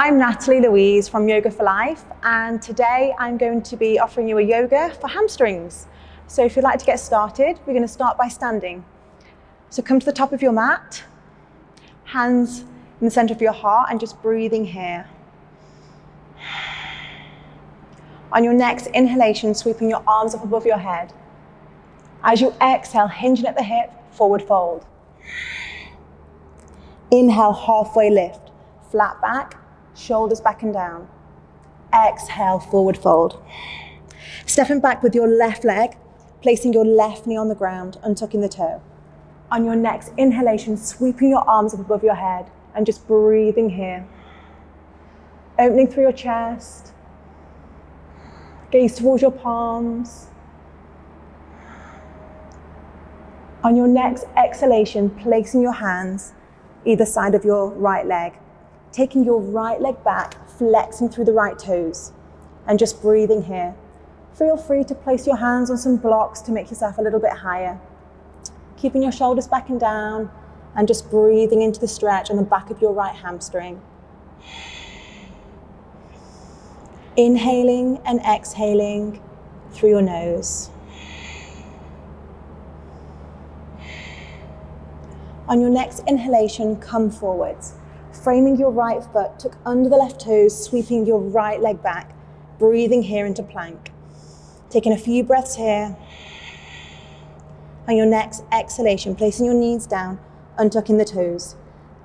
I'm Natalie Louise from Yoga for Life, and today I'm going to be offering you a yoga for hamstrings. So if you'd like to get started, we're going to start by standing. So come to the top of your mat, hands in the center of your heart, and just breathing here. On your next inhalation, sweeping your arms up above your head. As you exhale, hinging at the hip, forward fold. Inhale, halfway lift, flat back, shoulders back and down. Exhale, forward fold. Stepping back with your left leg, placing your left knee on the ground, untucking the toe. On your next inhalation, sweeping your arms up above your head and just breathing here. Opening through your chest, gaze towards your palms. On your next exhalation, placing your hands either side of your right leg, taking your right leg back, flexing through the right toes, and just breathing here. Feel free to place your hands on some blocks to make yourself a little bit higher. Keeping your shoulders back and down, and just breathing into the stretch on the back of your right hamstring. Inhaling and exhaling through your nose. On your next inhalation, come forwards, framing your right foot, tuck under the left toes, sweeping your right leg back, breathing here into plank. Taking a few breaths here. On your next exhalation, placing your knees down, untucking the toes.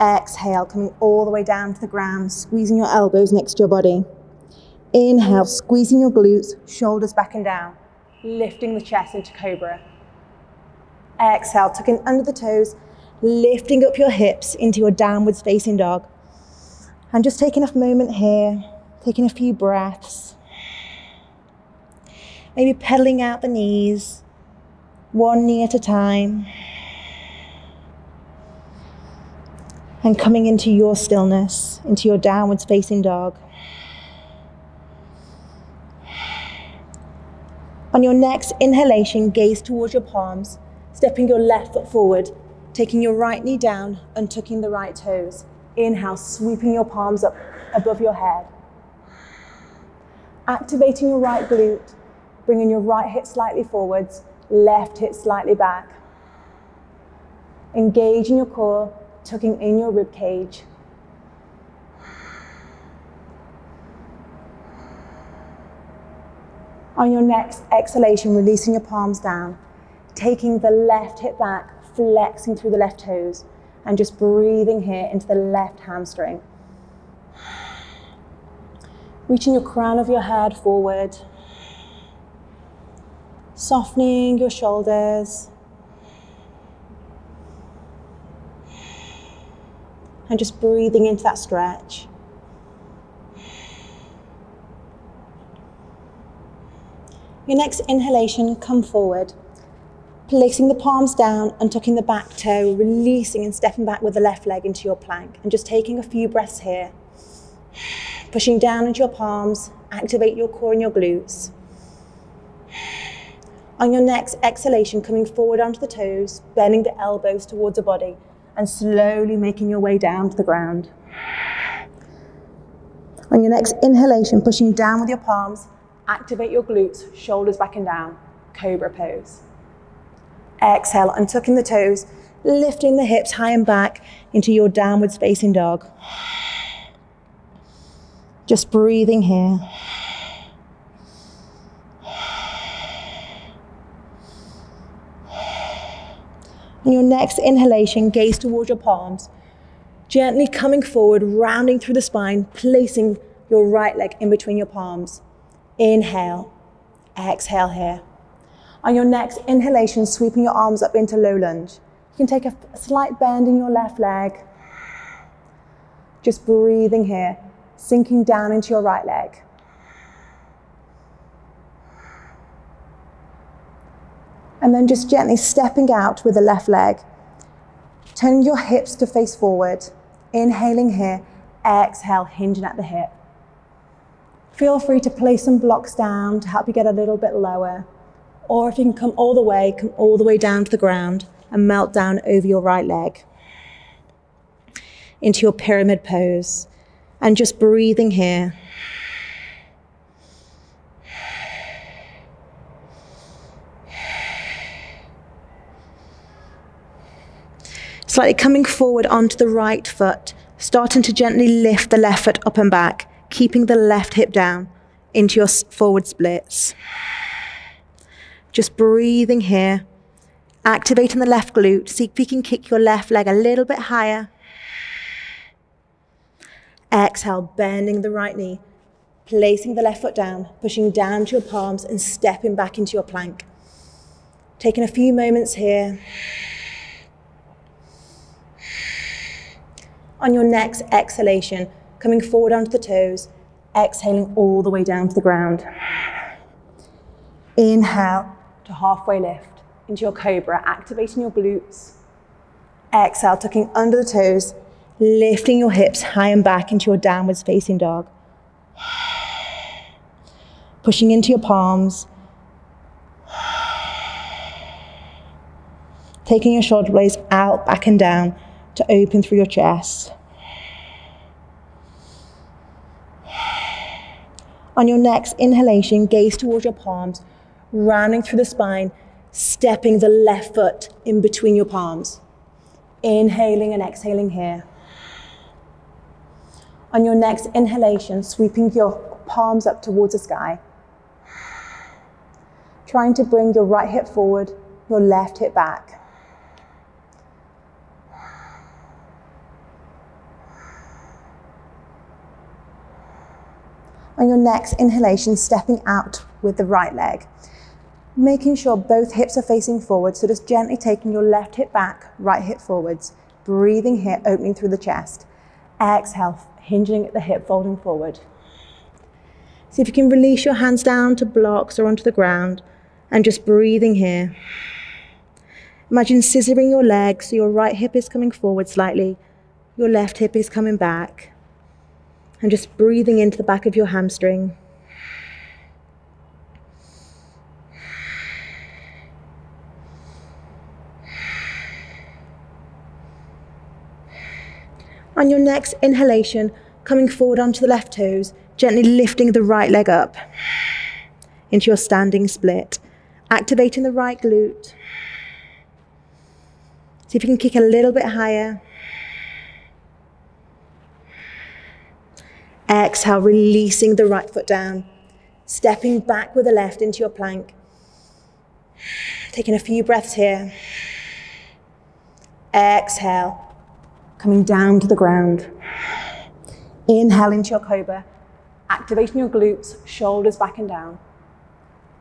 Exhale, coming all the way down to the ground, squeezing your elbows next to your body. Inhale, squeezing your glutes, shoulders back and down, lifting the chest into cobra. Exhale, tucking under the toes, lifting up your hips into your downwards facing dog. And just taking a moment here, taking a few breaths. Maybe pedaling out the knees, one knee at a time. And coming into your stillness, into your downwards facing dog. On your next inhalation, gaze towards your palms, stepping your left foot forward, taking your right knee down, untucking the right toes. Inhale, sweeping your palms up above your head. Activating your right glute, bringing your right hip slightly forwards, left hip slightly back. Engaging your core, tucking in your rib cage. On your next exhalation, releasing your palms down, taking the left hip back, flexing through the left toes, and just breathing here into the left hamstring. Reaching your crown of your head forward, softening your shoulders, and just breathing into that stretch. Your next inhalation, come forward, placing the palms down and tucking the back toe, releasing and stepping back with the left leg into your plank, and just taking a few breaths here. Pushing down into your palms, activate your core and your glutes. On your next exhalation, coming forward onto the toes, bending the elbows towards the body, and slowly making your way down to the ground. On your next inhalation, pushing down with your palms, activate your glutes, shoulders back and down, cobra pose. Exhale, untucking the toes, lifting the hips high and back into your downwards facing dog. Just breathing here. On your next inhalation, gaze towards your palms, gently coming forward, rounding through the spine, placing your right leg in between your palms. Inhale, exhale here. On your next inhalation, sweeping your arms up into low lunge. You can take a slight bend in your left leg. Just breathing here, sinking down into your right leg. And then just gently stepping out with the left leg. Turning your hips to face forward. Inhaling here, exhale, hinging at the hip. Feel free to place some blocks down to help you get a little bit lower. Or if you can come all the way down to the ground and melt down over your right leg into your pyramid pose. And just breathing here. Slightly coming forward onto the right foot, starting to gently lift the left foot up and back, keeping the left hip down into your forward splits. Just breathing here, activating the left glute. See if you can kick your left leg a little bit higher. Exhale, bending the right knee, placing the left foot down, pushing down to your palms and stepping back into your plank. Taking a few moments here. On your next exhalation, coming forward onto the toes, exhaling all the way down to the ground. Inhale to halfway lift into your cobra, activating your glutes. Exhale, tucking under the toes, lifting your hips high and back into your downwards facing dog. Pushing into your palms. Taking your shoulder blades out, back and down to open through your chest. On your next inhalation, gaze towards your palms, rounding through the spine, stepping the left foot in between your palms. Inhaling and exhaling here. On your next inhalation, sweeping your palms up towards the sky. Trying to bring your right hip forward, your left hip back. On your next inhalation, stepping out with the right leg. Making sure both hips are facing forward, so just gently taking your left hip back, right hip forwards. Breathing here, opening through the chest. Exhale, hinging at the hip, folding forward. See if you can release your hands down to blocks or onto the ground, and just breathing here. Imagine scissoring your legs, so your right hip is coming forward slightly, your left hip is coming back. And just breathing into the back of your hamstring. On your next inhalation, coming forward onto the left toes, gently lifting the right leg up into your standing split, activating the right glute. See if you can kick a little bit higher. Exhale, releasing the right foot down, stepping back with the left into your plank. Taking a few breaths here. Exhale, coming down to the ground. Inhale into your cobra, activating your glutes, shoulders back and down.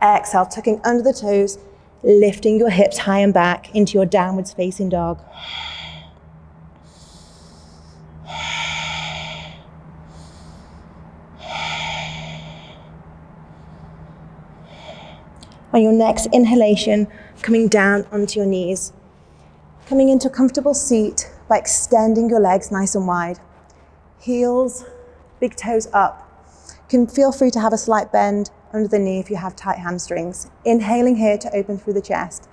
Exhale, tucking under the toes, lifting your hips high and back into your downwards facing dog. On your next inhalation, coming down onto your knees. Coming into a comfortable seat by extending your legs nice and wide. Heels, big toes up. You can feel free to have a slight bend under the knee if you have tight hamstrings. Inhaling here to open through the chest.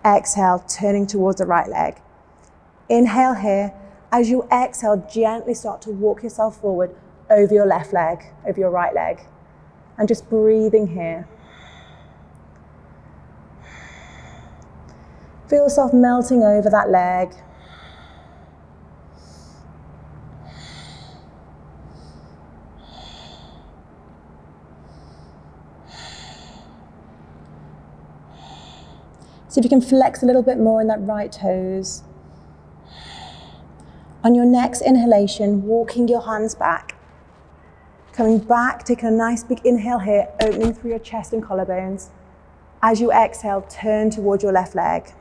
Exhale, turning towards the right leg. Inhale here. As you exhale, gently start to walk yourself forward over your left leg, over your right leg. And just breathing here. Feel yourself melting over that leg. See if you can flex a little bit more in that right toes. On your next inhalation, walking your hands back. Coming back, taking a nice big inhale here, opening through your chest and collarbones. As you exhale, turn towards your left leg.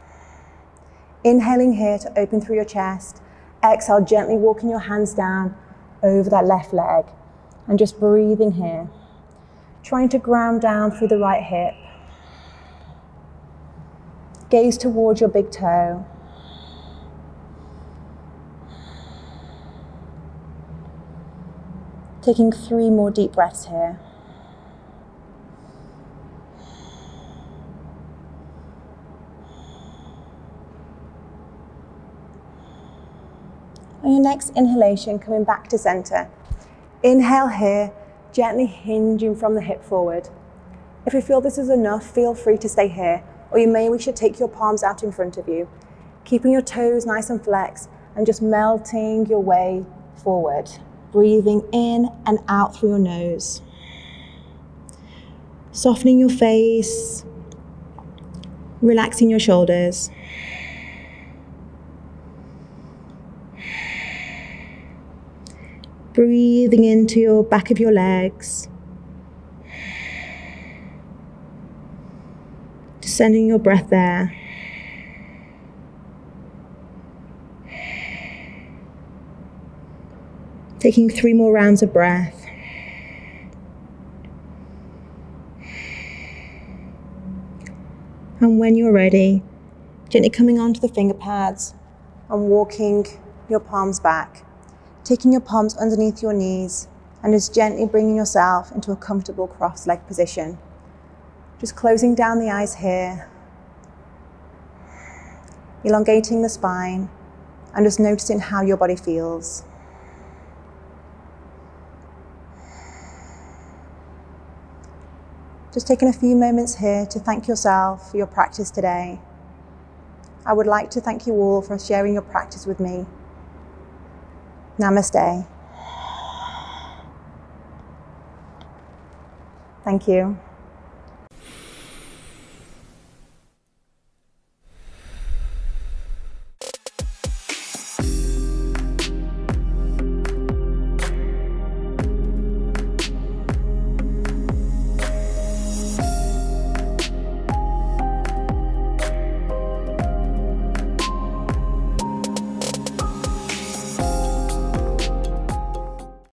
Inhaling here to open through your chest. Exhale, gently walking your hands down over that left leg. And just breathing here. Trying to ground down through the right hip. Gaze towards your big toe. Taking 3 more deep breaths here. On your next inhalation, coming back to center. Inhale here, gently hinging from the hip forward. If you feel this is enough, feel free to stay here, or you may wish to take your palms out in front of you, keeping your toes nice and flexed and just melting your way forward, breathing in and out through your nose. Softening your face, relaxing your shoulders. Breathing into your back of your legs. Just sending your breath there. Taking 3 more rounds of breath. And when you're ready, gently coming onto the finger pads and walking your palms back. Taking your palms underneath your knees and just gently bringing yourself into a comfortable cross-leg position. Just closing down the eyes here, elongating the spine and just noticing how your body feels. Just taking a few moments here to thank yourself for your practice today. I would like to thank you all for sharing your practice with me. Namaste. Thank you.